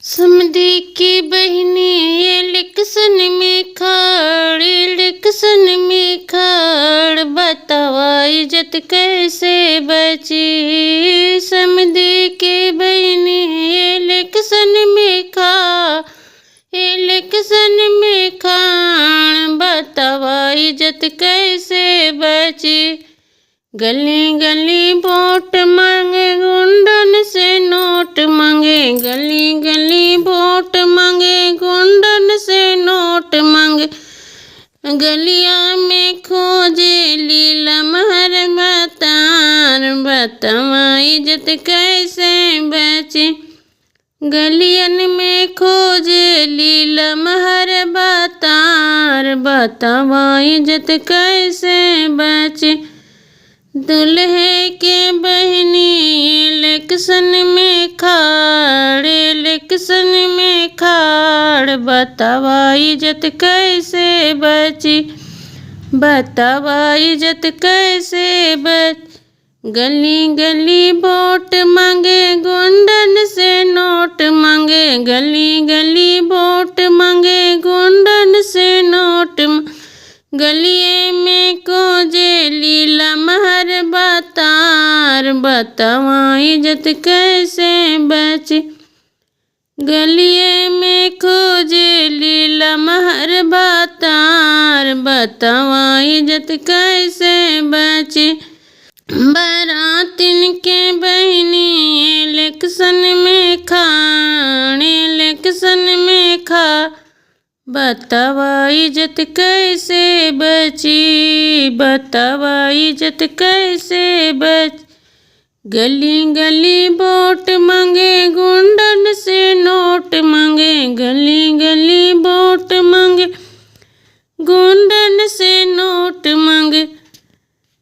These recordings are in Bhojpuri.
समधी की बहिनी इलेक्शन में खड़, इलेक्शन में खड़, बतावा इज्जत कैसे बची। समधी की बहिनी इलेक्शन में खड़, इलेक्शन में खड़, बतावा इज्जत कैसे बची। गली गली वोट मांगे, गुंडन से नोट मांगे, गली गली वोट मांगे, गुंडन से नोट मांगे। गलिया में खोजे लीला महर बतार, बतावा इज्जत कैसे बचे। गलियन में खोजे लीला महर बतार, बतावा इज्जत कैसे बचे। दुल्हे के बहनी इलेक्शन में खड़, इलेक्शन में खड़, बतावा इज्जत कैसे बची, बतावा इज्जत कैसे बच। गली गली वोट मांगे, गुंडन से नोट मांगे, गली गली वोट मांगे, गुंडन से नोट। गलिए में खोजे लीला महर बतार, बतावा इज्जत कैसे बची। गलिए में खोजे लीला महर बतार, बतावा इज्जत कैसे बची। बारातिन के बहनी इलेक्शन में खड़, इलेक्शन में खड़, बतावा इज्जत कैसे बची, बतावा इज्जत कैसे बच। गली गली वोट मांगे, गुंडन से नोट मांगे, गली गली वोट मांगे, गुंडन से नोट मांगे।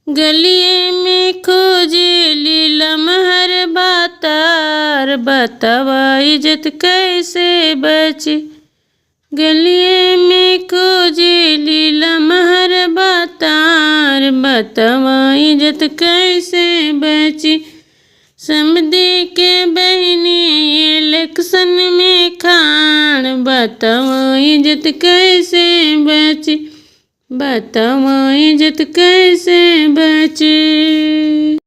गलिए में खोजे लीला महर बतार, बतावा इज्जत कैसे बची। गलिए में खोजे लीला महर बतार, बतावा इज्जत कैसे बची। समधी के बहनी इलेक्शन में खड़, बतावा इज्जत कैसे बची, बतावा इज्जत कैसे बची।